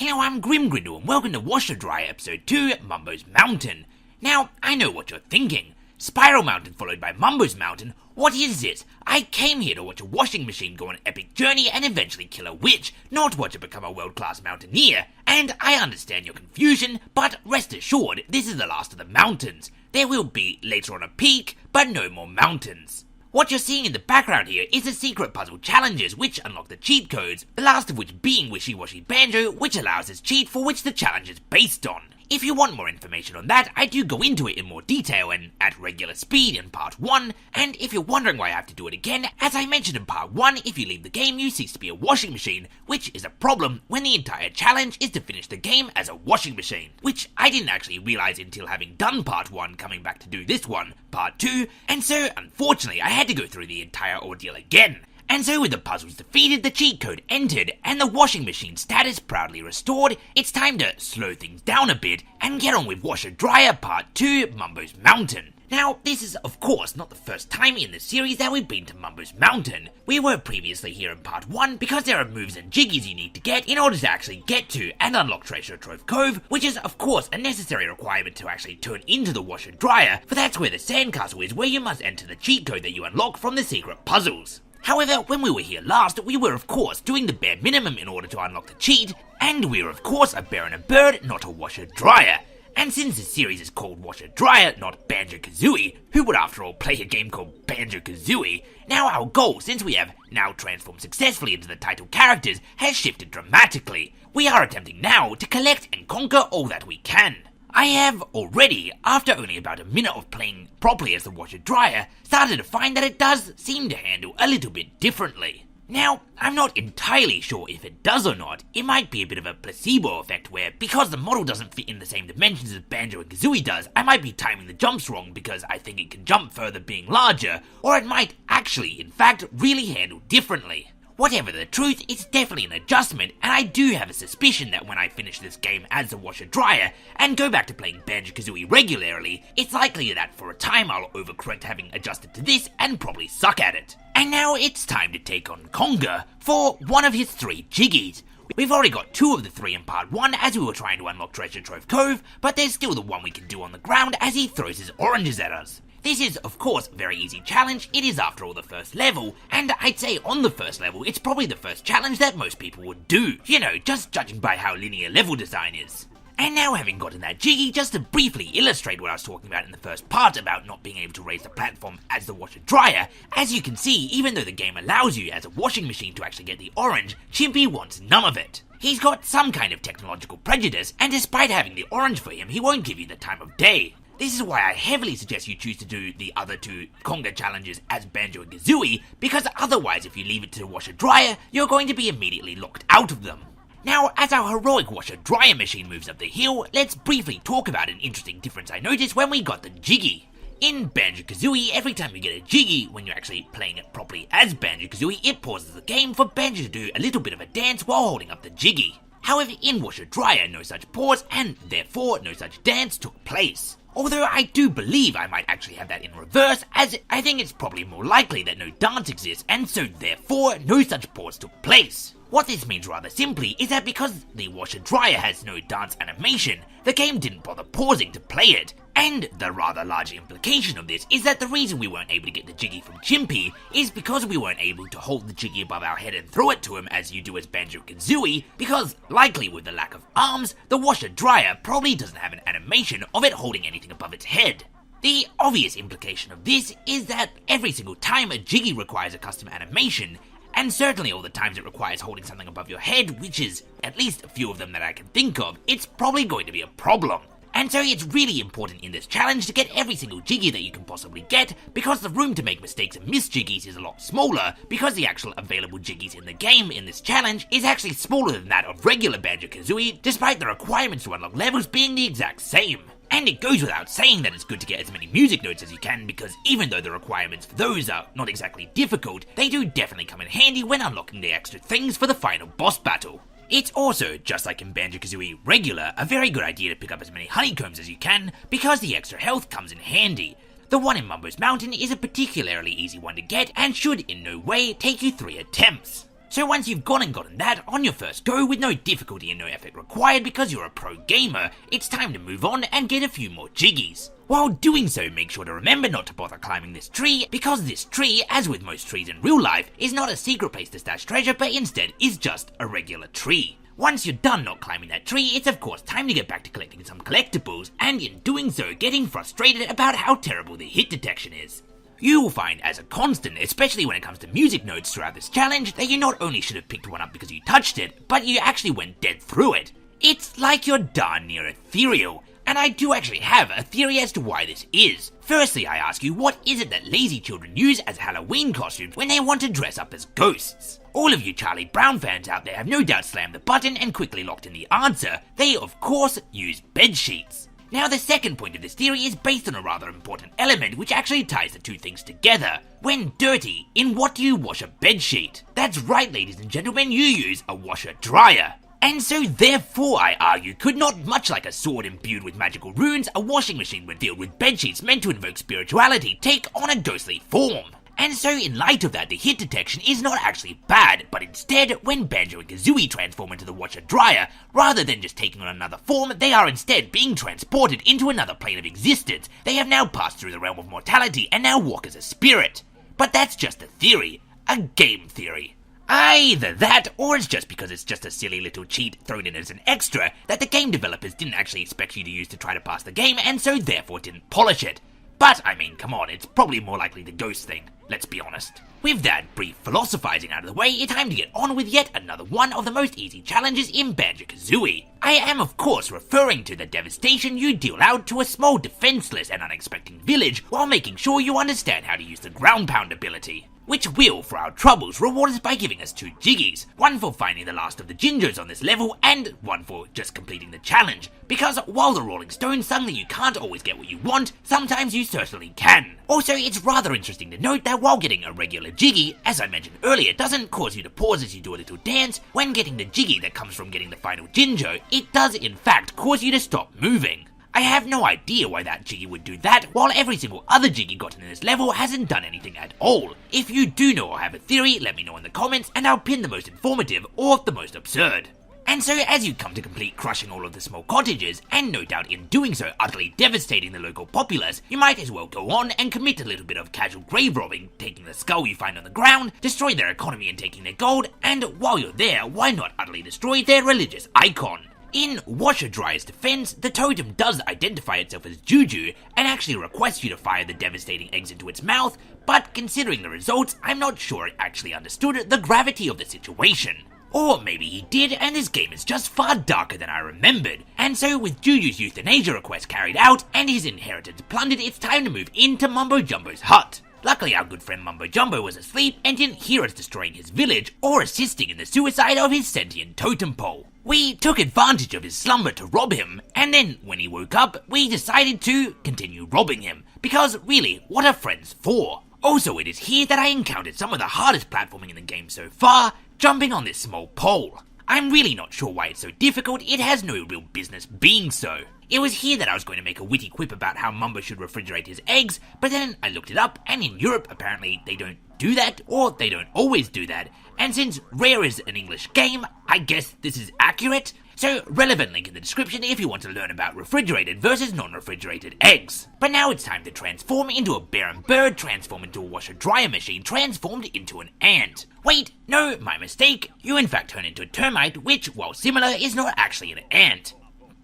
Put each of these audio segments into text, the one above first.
Hello, I'm Grim and welcome to Washer Dry Episode 2, Mumbo's Mountain. Now, I know what you're thinking. Spiral Mountain followed by Mumbo's Mountain? What is this? I came here to watch a washing machine go on an epic journey and eventually kill a witch, not watch it become a world-class mountaineer. And I understand your confusion, but rest assured, this is the last of the mountains. There will be later on a peak, but no more mountains. What you're seeing in the background here is the secret puzzle challenges which unlock the cheat codes, the last of which being Wishy-Washy Banjo, which allows this cheat for which the challenge is based on. If you want more information on that, I do go into it in more detail and at regular speed in part 1, and if you're wondering why I have to do it again, as I mentioned in part 1, if you leave the game you cease to be a washing machine, which is a problem when the entire challenge is to finish the game as a washing machine, which I didn't actually realise until having done part 1 coming back to do this one, part 2, and so unfortunately I had to go through the entire ordeal again. And so with the puzzles defeated, the cheat code entered, and the washing machine status proudly restored, it's time to slow things down a bit and get on with Washer Dryer Part 2, Mumbo's Mountain. Now, this is of course not the first time in the series that we've been to Mumbo's Mountain. We were previously here in part 1 because there are moves and jiggies you need to get in order to actually get to and unlock Treasure Trove Cove, which is of course a necessary requirement to actually turn into the Washer Dryer, for that's where the sandcastle is, where you must enter the cheat code that you unlock from the secret puzzles. However, when we were here last, we were of course doing the bare minimum in order to unlock the cheat, and we were of course a bear and a bird, not a washer dryer. And since this series is called Washer Dryer, not Banjo-Kazooie, who would after all play a game called Banjo-Kazooie, now our goal, since we have now transformed successfully into the title characters, has shifted dramatically. We are attempting now to collect and conquer all that we can. I have already, after only about a minute of playing properly as the Washer Dryer, started to find that it does seem to handle a little bit differently. Now, I'm not entirely sure if it does or not. It might be a bit of a placebo effect where, because the model doesn't fit in the same dimensions as Banjo and Kazooie does, I might be timing the jumps wrong because I think it can jump further being larger, or it might actually, in fact, really handle differently. Whatever the truth, it's definitely an adjustment, and I do have a suspicion that when I finish this game as the Washer Dryer and go back to playing Banjo-Kazooie regularly, it's likely that for a time I'll overcorrect having adjusted to this and probably suck at it. And now it's time to take on Conga for one of his 3 jiggies. We've already got 2 of the 3 in part 1 as we were trying to unlock Treasure Trove Cove, but there's still the one we can do on the ground as he throws his oranges at us. This is, of course, a very easy challenge. It is, after all, the first level, and I'd say on the first level, it's probably the first challenge that most people would do. You know, just judging by how linear level design is. And now, having gotten that jiggy, just to briefly illustrate what I was talking about in the first part about not being able to raise the platform as the Washer Dryer, as you can see, even though the game allows you as a washing machine to actually get the orange, Chimpy wants none of it. He's got some kind of technological prejudice, and despite having the orange for him, he won't give you the time of day. This is why I heavily suggest you choose to do the other 2 Conga challenges as Banjo and Kazooie, because otherwise if you leave it to the Washer Dryer, you're going to be immediately locked out of them. Now, as our heroic Washer Dryer machine moves up the hill, let's briefly talk about an interesting difference I noticed when we got the jiggy. In Banjo-Kazooie, every time you get a jiggy, when you're actually playing it properly as Banjo-Kazooie, it pauses the game for Banjo to do a little bit of a dance while holding up the jiggy. However, in Washer Dryer, no such pause, and therefore no such dance took place. Although I do believe I might actually have that in reverse, as I think it's probably more likely that no dance exists, and so therefore no such pause took place. What this means rather simply is that because the Washer Dryer has no dance animation, the game didn't bother pausing to play it. And the rather large implication of this is that the reason we weren't able to get the jiggy from Chimpy is because we weren't able to hold the jiggy above our head and throw it to him as you do as Banjo-Kazooie, because, likely with the lack of arms, the Washer Dryer probably doesn't have an animation of it holding anything above its head. The obvious implication of this is that every single time a jiggy requires a custom animation, and certainly all the times it requires holding something above your head, which is at least a few of them that I can think of, it's probably going to be a problem. And so it's really important in this challenge to get every single jiggy that you can possibly get, because the room to make mistakes and miss jiggies is a lot smaller, because the actual available jiggies in the game in this challenge is actually smaller than that of regular Banjo-Kazooie, despite the requirements to unlock levels being the exact same. And it goes without saying that it's good to get as many music notes as you can, because even though the requirements for those are not exactly difficult, they do definitely come in handy when unlocking the extra things for the final boss battle. It's also, just like in Banjo-Kazooie Regular, a very good idea to pick up as many honeycombs as you can, because the extra health comes in handy. The one in Mumbo's Mountain is a particularly easy one to get, and should in no way take you 3 attempts. So once you've gone and gotten that on your first go with no difficulty and no effort required because you're a pro gamer, it's time to move on and get a few more jiggies. While doing so, make sure to remember not to bother climbing this tree, because this tree, as with most trees in real life, is not a secret place to stash treasure, but instead is just a regular tree. Once you're done not climbing that tree, it's of course time to get back to collecting some collectibles, and in doing so, getting frustrated about how terrible the hit detection is. You will find as a constant, especially when it comes to music notes throughout this challenge, that you not only should have picked one up because you touched it, but you actually went dead through it. It's like you're darn near ethereal, and I do actually have a theory as to why this is. Firstly, I ask you, what is it that lazy children use as Halloween costumes when they want to dress up as ghosts? All of you Charlie Brown fans out there have no doubt slammed the button and quickly locked in the answer. They, of course, use bed sheets. Now, the second point of this theory is based on a rather important element which actually ties the two things together. When dirty, in what do you wash a bedsheet? That's right, ladies and gentlemen, you use a washer-dryer. And so therefore, I argue, could not, much like a sword imbued with magical runes, a washing machine when filled with bedsheets meant to invoke spirituality take on a ghostly form? And so in light of that, the hit detection is not actually bad, but instead, when Banjo and Kazooie transform into the washer-dryer, rather than just taking on another form, they are instead being transported into another plane of existence. They have now passed through the realm of mortality and now walk as a spirit. But that's just a theory. A game theory. Either that, or it's just because it's just a silly little cheat thrown in as an extra that the game developers didn't actually expect you to use to try to pass the game, and so therefore didn't polish it. But, I mean, come on, it's probably more likely the ghost thing, let's be honest. With that brief philosophizing out of the way, it's time to get on with yet another one of the most easy challenges in Banjo-Kazooie. I am of course referring to the devastation you deal out to a small defenseless and unexpected village while making sure you understand how to use the ground pound ability. Which will, for our troubles, reward us by giving us 2 jiggies, one for finding the last of the gingers on this level, and one for just completing the challenge, because while the Rolling Stones sung that you can't always get what you want, sometimes you certainly can. Also, it's rather interesting to note that while getting a regular jiggy, as I mentioned earlier, doesn't cause you to pause as you do a little dance, when getting the jiggy that comes from getting the final ginger, it does in fact cause you to stop moving. I have no idea why that jiggy would do that, while every single other jiggy gotten in this level hasn't done anything at all. If you do know or have a theory, let me know in the comments, and I'll pin the most informative or the most absurd. And so as you come to complete crushing all of the small cottages, and no doubt in doing so utterly devastating the local populace, you might as well go on and commit a little bit of casual grave robbing, taking the skull you find on the ground, destroy their economy and taking their gold, and while you're there, why not utterly destroy their religious icon? In Washer-Dryer's defense, the totem does identify itself as Juju and actually requests you to fire the devastating eggs into its mouth, but considering the results, I'm not sure it actually understood the gravity of the situation. Or maybe he did, and this game is just far darker than I remembered. And so with Juju's euthanasia request carried out and his inheritance plundered, it's time to move into Mumbo Jumbo's hut. Luckily, our good friend Mumbo Jumbo was asleep and didn't hear us destroying his village or assisting in the suicide of his sentient totem pole. We took advantage of his slumber to rob him, and then when he woke up, we decided to continue robbing him, because really, what are friends for? Also, it is here that I encountered some of the hardest platforming in the game so far, jumping on this small pole. I'm really not sure why it's so difficult, it has no real business being so. It was here that I was going to make a witty quip about how Mumbo should refrigerate his eggs, but then I looked it up, and in Europe apparently they don't do that, or they don't always do that, and since Rare is an English game, I guess this is accurate. So, relevant link in the description if you want to learn about refrigerated versus non-refrigerated eggs. But now it's time to transform into a bear and bird, transform into a washer-dryer machine, transformed into an ant. Wait, no, my mistake. You in fact turn into a termite, which, while similar, is not actually an ant.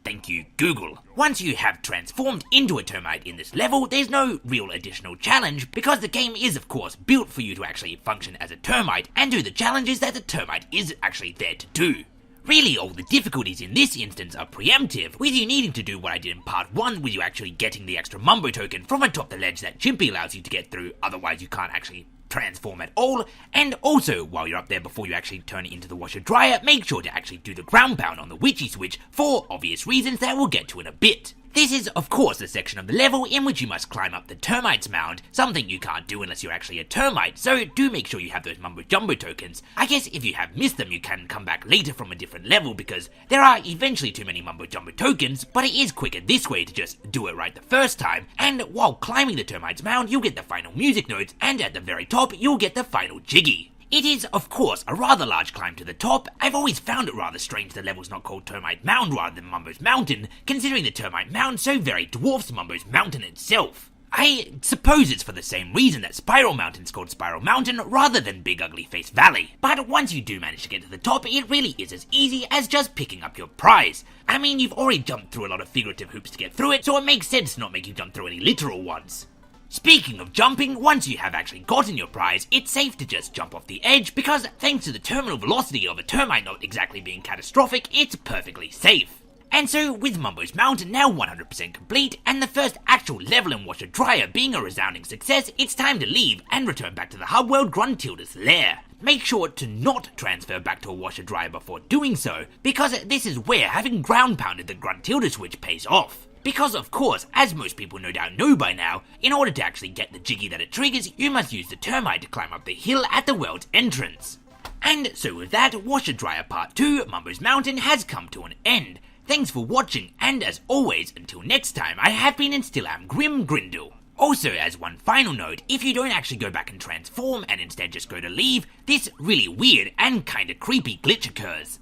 Thank you, Google. Once you have transformed into a termite in this level, there's no real additional challenge, because the game is of course built for you to actually function as a termite and do the challenges that the termite is actually there to do. Really, all the difficulties in this instance are preemptive, with you needing to do what I did in part 1, with you actually getting the extra Mumbo token from atop the ledge that Chimpy allows you to get through, otherwise you can't actually transform at all, and also, while you're up there before you actually turn it into the washer-dryer, make sure to actually do the ground pound on the witchy switch for obvious reasons that we'll get to in a bit. This is, of course, the section of the level in which you must climb up the termite's mound, something you can't do unless you're actually a termite, so do make sure you have those Mumbo Jumbo tokens. I guess if you have missed them, you can come back later from a different level, because there are eventually too many Mumbo Jumbo tokens, but it is quicker this way to just do it right the first time, and while climbing the termite's mound, you'll get the final music notes, and at the very top, you'll get the final jiggy. It is, of course, a rather large climb to the top. I've always found it rather strange the level's not called Termite Mound rather than Mumbo's Mountain, considering the Termite Mound so very dwarfs Mumbo's Mountain itself. I suppose it's for the same reason that Spiral Mountain's called Spiral Mountain rather than Big Ugly Face Valley. But once you do manage to get to the top, it really is as easy as just picking up your prize. I mean, you've already jumped through a lot of figurative hoops to get through it, so it makes sense to not make you jump through any literal ones. Speaking of jumping, once you have actually gotten your prize, it's safe to just jump off the edge because thanks to the terminal velocity of a termite not exactly being catastrophic, it's perfectly safe. And so, with Mumbo's Mountain now 100% complete, and the first actual level in Washer Dryer being a resounding success, it's time to leave and return back to the hub world Gruntilda's lair. Make sure to not transfer back to a Washer Dryer before doing so, because this is where having ground pounded the Gruntilda switch pays off. Because of course, as most people no doubt know by now, in order to actually get the jiggy that it triggers, you must use the termite to climb up the hill at the world's entrance. And so with that, Washer Dryer Part 2, Mumbo's Mountain, has come to an end. Thanks for watching, and as always, until next time, I have been and still am Grim Grindle. Also, as one final note, if you don't actually go back and transform and instead just go to leave, this really weird and kinda creepy glitch occurs.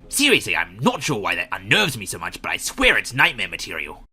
Seriously, I'm not sure why that unnerves me so much, but I swear it's nightmare material.